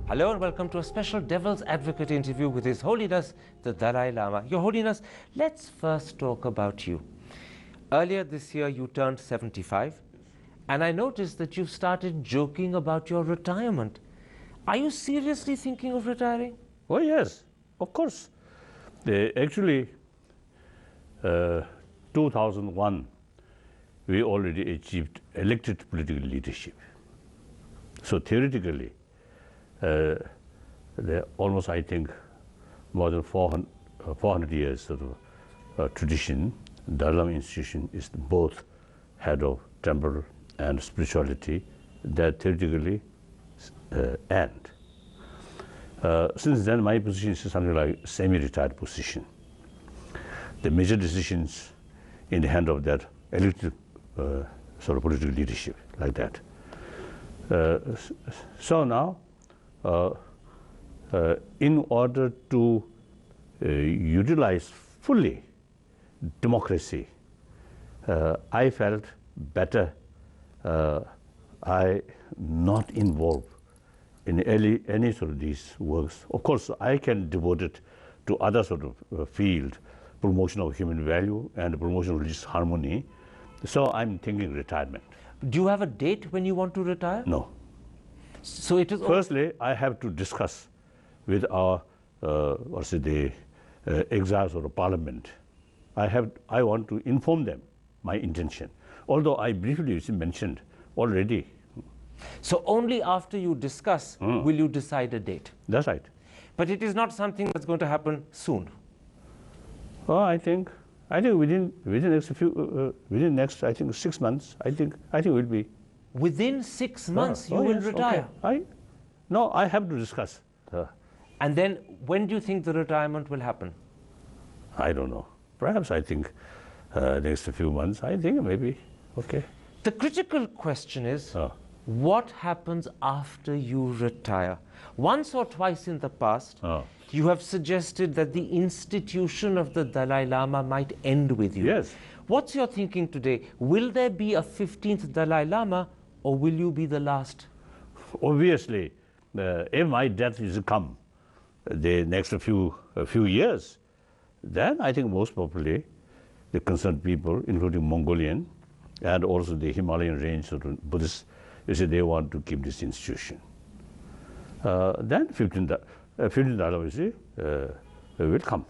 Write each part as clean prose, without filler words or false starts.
Hello and welcome to a special Devil's Advocate interview with His Holiness, the Dalai Lama. Your Holiness, let's first talk about you. Earlier this year, you turned 75, and I noticed that you started joking about your retirement. Are you seriously thinking of retiring? Oh, yes, of course. Actually, 2001, we already achieved elected political leadership. So theoretically, almost, I think, more than 400 years of tradition, Dalai Lama institution is both head of temple and spirituality that theoretically end. Since then, my position is something like semi-retired position. The major decisions in the hand of that elected sort of political leadership, like that. So now, in order to utilize fully democracy, I felt better I not involved in any sort of these works. Of course, I can devote it to other sort of field, promotion of human value and promotion of religious harmony. So I'm thinking retirement. Do you have a date when you want to retire? No. So it is. Firstly, I have to discuss with our exiles or the parliament. I want to inform them my intention. Although I briefly mentioned already. So only after you discuss will you decide a date. That's right. But it is not something that's going to happen soon. Well, I think within next I think 6 months. I think will be. Within 6 months, you will retire. Okay. No, I have to discuss. And then, when do you think the retirement will happen? I don't know. Perhaps I think next few months. I think maybe. Okay. The critical question is, what happens after you retire? Once or twice in the past, you have suggested that the institution of the Dalai Lama might end with you. Yes. What's your thinking today? Will there be a 15th Dalai Lama, or will you be the last? Obviously, if my death is to come the next few years, then I think most probably the concerned people, including Mongolian and also the Himalayan range of Buddhists, they want to keep this institution. Then 15 Dalai Lama will come.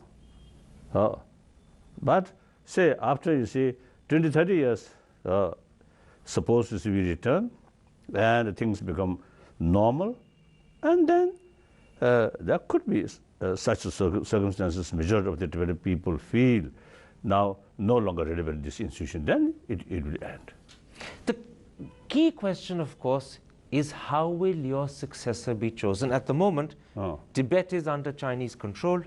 But say after 20, 30 years, suppose we return and things become normal, and then there could be such circumstances. Majority of the Tibetan people feel now no longer relevant in this institution, then it will end. The key question, of course, is how will your successor be chosen? At the moment, Tibet is under Chinese control,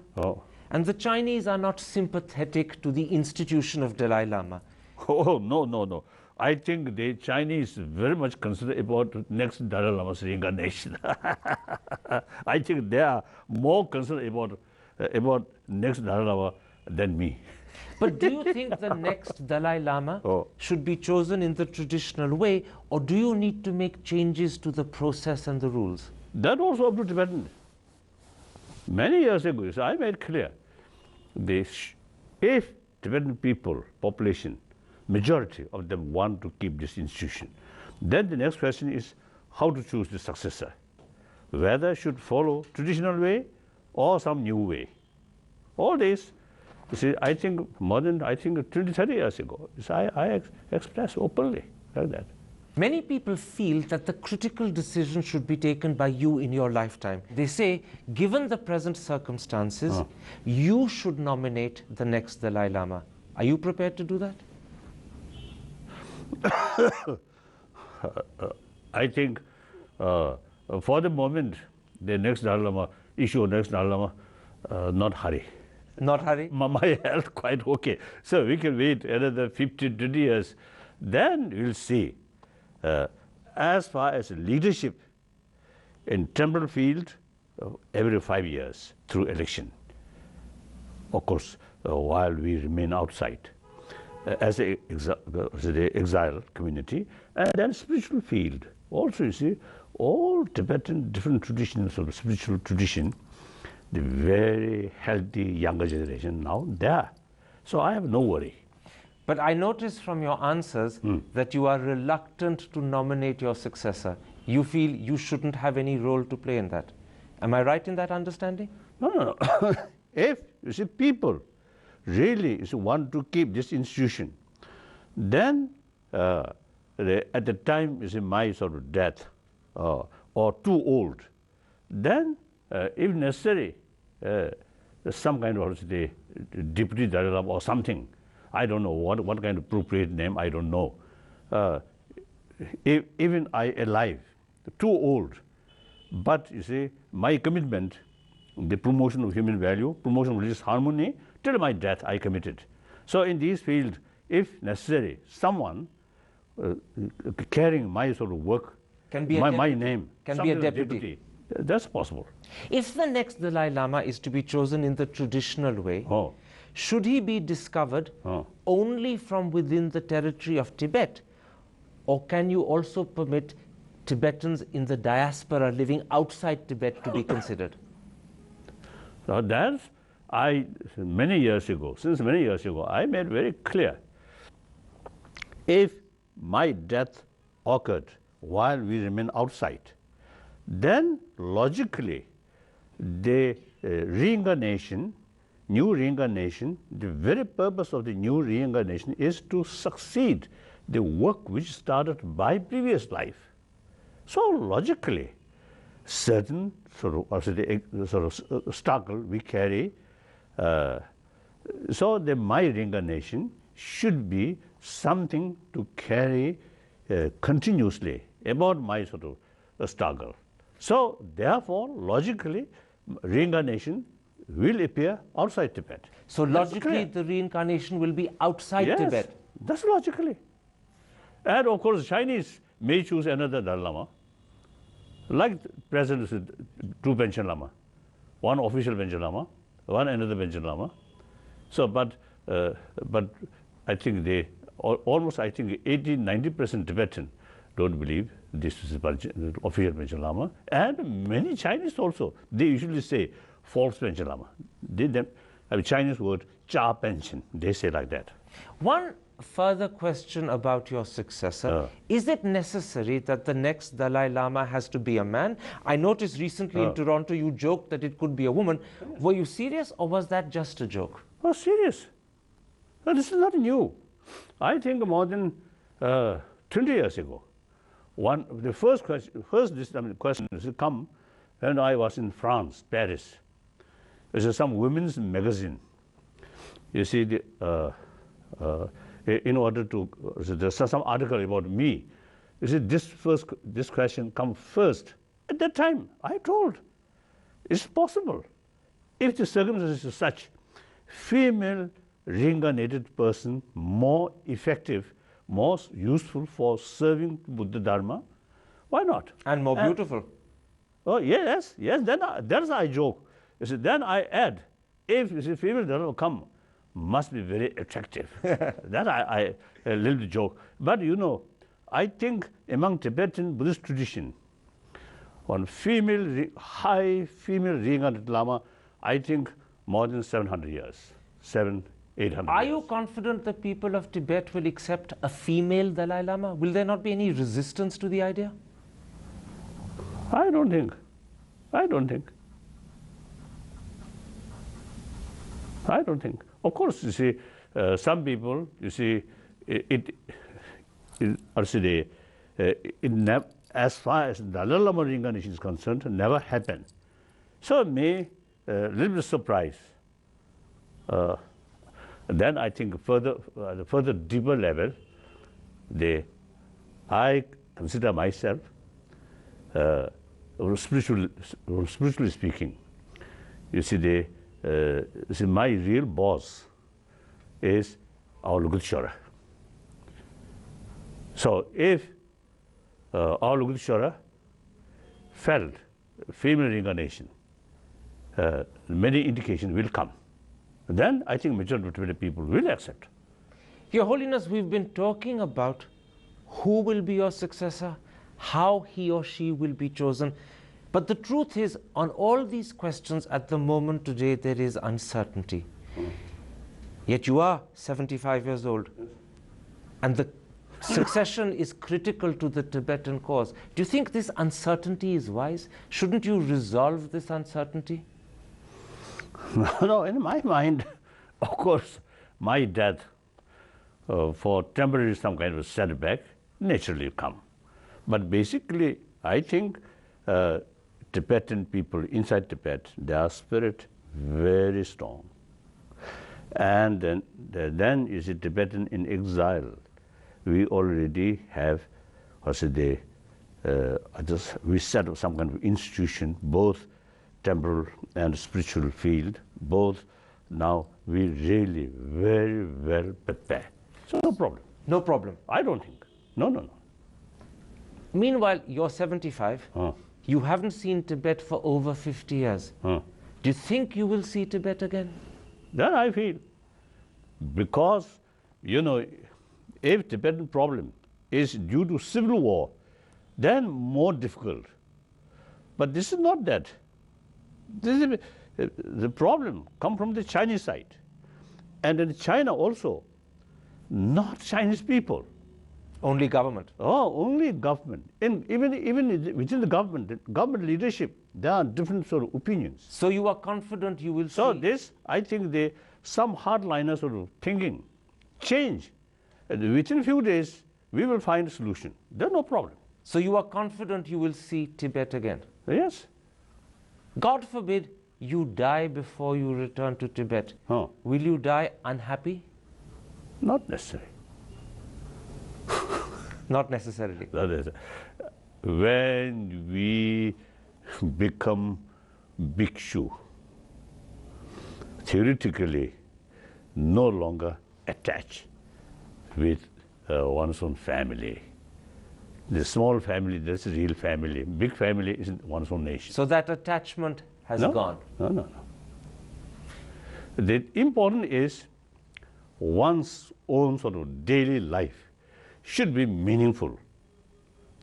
and the Chinese are not sympathetic to the institution of Dalai Lama. Oh, no. I think the Chinese very much concerned about next Dalai Lama's reincarnation. I think they are more concerned about next Dalai Lama than me. But do you think the next Dalai Lama should be chosen in the traditional way, or do you need to make changes to the process and the rules? That also up to Tibetan. Many years ago, I made clear, if Tibetan people, population, majority of them want to keep this institution, then the next question is how to choose the successor. Whether should follow traditional way or some new way. All this, I think more than 20, 30 years ago, I expressed openly like that. Many people feel that the critical decision should be taken by you in your lifetime. They say, given the present circumstances, you should nominate the next Dalai Lama. Are you prepared to do that? I think for the moment, the next Dalai Lama, not hurry. Not hurry? My health quite okay. So we can wait another 15, 20 years. Then we'll see. As far as leadership in temple field, every 5 years through election. Of course, while we remain outside. As the exile community, and then spiritual field, Also, you see, all Tibetan different traditions of spiritual tradition, the very healthy younger generation now there. So I have no worry. But I notice from your answers that you are reluctant to nominate your successor. You feel you shouldn't have any role to play in that. Am I right in that understanding? No. If, you see, people really want to keep this institution, then at the time, you see, my sort of death or too old, then if necessary, some kind of the deputy Dalai Lama or something, I don't know what kind of appropriate name, I don't know. Even I alive, too old, but you see, my commitment, the promotion of human value, promotion of religious harmony, till my death I committed. So in these fields, if necessary, someone carrying my sort of work, can be my name, can be a deputy. That's possible. If the next Dalai Lama is to be chosen in the traditional way, should he be discovered only from within the territory of Tibet? Or can you also permit Tibetans in the diaspora living outside Tibet to be considered? So that's, since many years ago, I made very clear, if my death occurred while we remain outside, then logically the reincarnation, new reincarnation, the very purpose of the new reincarnation is to succeed the work which started by previous life. So logically, certain sort of struggle we carry, so my reincarnation should be something to carry continuously about my sort of struggle. So therefore, logically, reincarnation will appear outside Tibet. So logically, the reincarnation will be outside Tibet? Yes, that's logically. And of course, Chinese may choose another Dalai Lama, like present two Panchen Lama, one official Panchen Lama, one another Panchen Lama. So, but I think they almost 80–90% Tibetan don't believe this is official Panchen Lama, and many Chinese also, they usually say false Panchen Lama. Chinese word cha Panchen, they say like that. One further question about your successor. Is it necessary that the next Dalai Lama has to be a man? I noticed recently in Toronto you joked that it could be a woman. Were you serious or was that just a joke? Oh, serious. No, this is not new. I think more than 20 years ago, the first question has come when I was in France, Paris. There's some women's magazine. You see, in order to, there's some article about me. You see, this question come first. At that time, I told, it's possible. If the circumstances are such, female reincarnated person more effective, more useful for serving Buddha Dharma, why not? And more beautiful. Oh, yes, then that's I joke. You see, then I add, if you see female Dharma come, must be very attractive. That I a little bit joke. But you know, I think among Tibetan Buddhist tradition, on high female reincarnated Lama, I think more than 700 years, 700–800 years. Are you confident the people of Tibet will accept a female Dalai Lama? Will there not be any resistance to the idea? I don't think. Of course, you see, some people, you see, as far as Dalai Lama reincarnation is concerned, never happened. So it may a little bit surprise. Then I think further deeper level, I consider myself, spiritually speaking, you see, my real boss is our Lugutshara. So if our Lugutshara felt female reincarnation, many indications will come. Then I think majority of Tibetan people will accept. Your Holiness, we've been talking about who will be your successor, how he or she will be chosen. But the truth is, on all these questions at the moment today, there is uncertainty. Yet you are 75 years old, and the succession is critical to the Tibetan cause. Do you think this uncertainty is wise? Shouldn't you resolve this uncertainty? No, in my mind, of course, my death for temporary some kind of setback naturally come. But basically, I think Tibetan people inside Tibet, their spirit very strong. And then you see Tibetan in exile. We already have, we set up some kind of institution, both temporal and spiritual field, both now we really very well prepare. So no problem. No problem. I don't think. No. Meanwhile, you're 75. You haven't seen Tibet for over 50 years. Do you think you will see Tibet again? Then I feel, because, if Tibetan problem is due to civil war, then more difficult. But this is not that. This is, the problem come from the Chinese side. And in China also, not Chinese people. Only government? Oh, only government. And even within the government leadership, there are different sort of opinions. So you are confident you will see? So this, I think some hardliner sort of thinking change. And within a few days, we will find a solution. There's no problem. So you are confident you will see Tibet again? Yes. God forbid you die before you return to Tibet. Will you die unhappy? Not necessarily. Not necessarily. That is, when we become bhikshu, theoretically no longer attached with one's own family. The small family, that's a real family. Big family is one's own nation. So that attachment has gone? No. The important is one's own sort of daily life should be meaningful.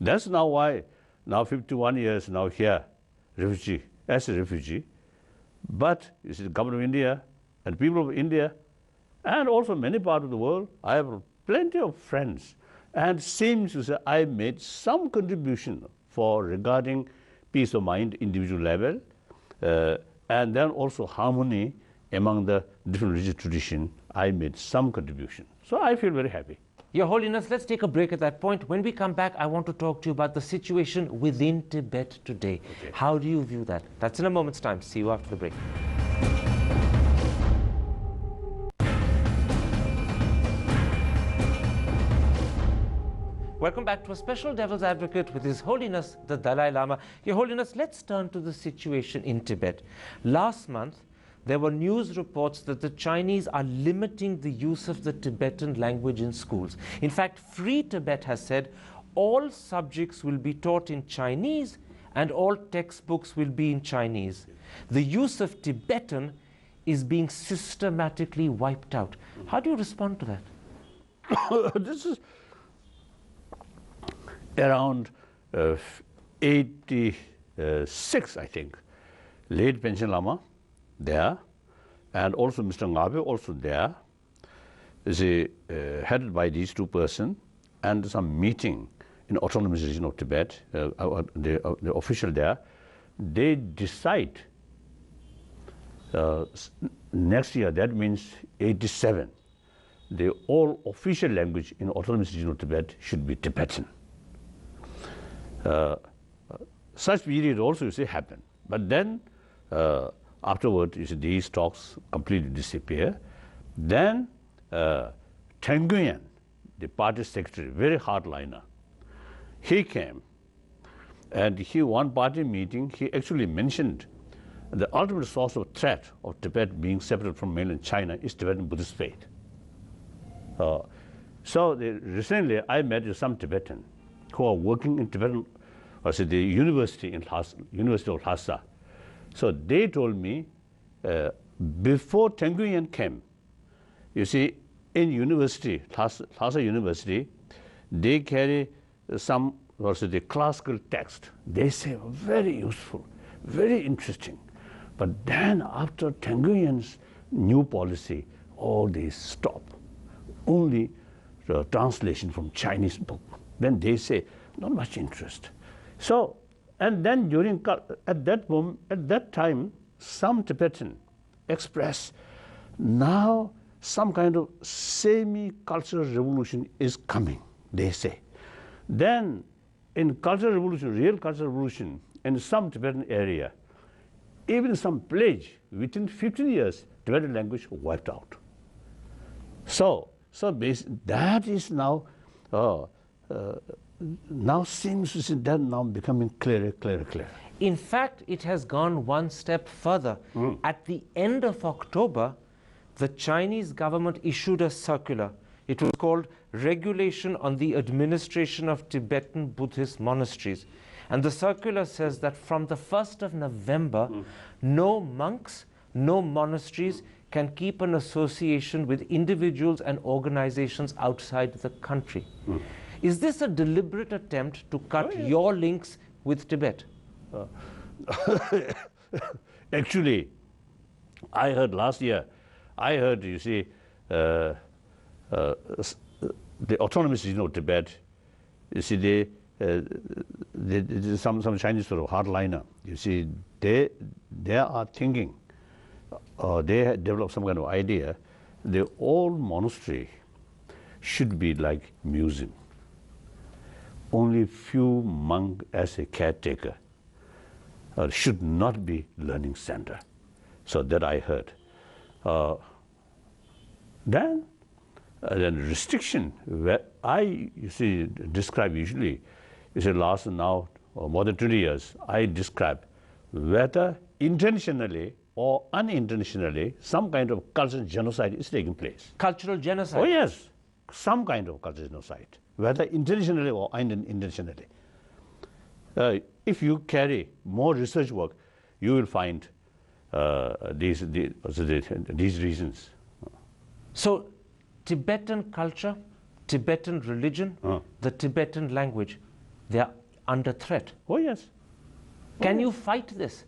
That's now why, now 51 years now here, as a refugee. But you see, the government of India and people of India, and also many parts of the world, I have plenty of friends. And seems to say I made some contribution for regarding peace of mind, individual level, and then also harmony among the different religious traditions. I made some contribution. So I feel very happy. Your Holiness, let's take a break at that point. When we come back, I want to talk to you about the situation within Tibet today. Okay. How do you view that? That's in a moment's time. See you after the break. Welcome back to a special Devil's Advocate with His Holiness, the Dalai Lama. Your Holiness, let's turn to the situation in Tibet. Last month, there were news reports that the Chinese are limiting the use of the Tibetan language in schools. In fact, Free Tibet has said all subjects will be taught in Chinese and all textbooks will be in Chinese. The use of Tibetan is being systematically wiped out. How do you respond to that? This is around 86, I think. Late Panchen Lama there, and also Mr. Ngabe also there, is headed by these two persons, and some meeting in autonomous region of Tibet, the official there, they decide next year, that means 87, the all official language in autonomous region of Tibet should be Tibetan. Such period also, you see, happen. But then, afterward, you see, these talks completely disappear. Then, Tenguyen, the party secretary, very hardliner, he came, and one party meeting, he actually mentioned the ultimate source of threat of Tibet being separate from mainland China is Tibetan Buddhist faith. So recently, I met some Tibetan who are working in Tibetan, the university in University of Lhasa. So they told me, before Tenguyen came, you see, in university, Lhasa University, they carry some versus the classical text, they say very useful, very interesting. But then after Teng Guiyan's new policy, all these stop. Only the translation from Chinese book. Then they say, not much interest. So, and then at that time, some Tibetan express now some kind of semi-cultural revolution is coming, they say. Then in cultural revolution, real cultural revolution, in some Tibetan area, even some village, within 15 years, Tibetan language wiped out. So that is now, now seems to see that now becoming clearer. In fact, it has gone one step further. At the end of October, the Chinese government issued a circular. It was called Regulation on the Administration of Tibetan Buddhist Monasteries. And the circular says that from the 1st of November, no monks, no monasteries can keep an association with individuals and organizations outside the country. Is this a deliberate attempt to cut your links with Tibet? Actually, I heard last year, you see, the autonomous region of Tibet, you see, some Chinese sort of hardliner, you see, they are thinking, they have developed some kind of idea, the old monastery should be like museum. Only few monks as a caretaker should not be learning center. So that I heard. Then restriction, where you see, describe usually, you see, last now more than 20 years, I describe whether intentionally or unintentionally some kind of cultural genocide is taking place. Cultural genocide? Oh yes, some kind of cultural genocide, whether intentionally or unintentionally. If you carry more research work, you will find these reasons. So Tibetan culture, Tibetan religion, the Tibetan language, they are under threat. Oh yes. Can you fight this?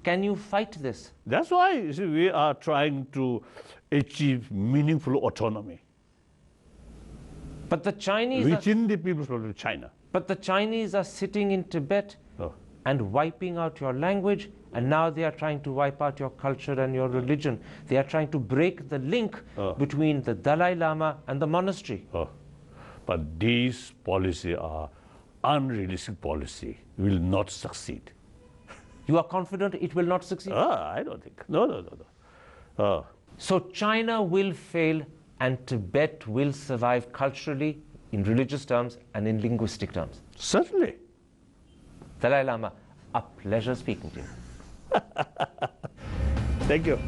Can you fight this? That's why, you see, we are trying to achieve meaningful autonomy. But the Chinese within the People's Republic of China. But the Chinese are sitting in Tibet and wiping out your language, and now they are trying to wipe out your culture and your religion. They are trying to break the link between the Dalai Lama and the monastery. But these policies are unrealistic policy, will not succeed. You are confident it will not succeed? I don't think. No. So China will fail and Tibet will survive culturally, in religious terms and in linguistic terms? Certainly. Dalai Lama, a pleasure speaking to you. Thank you.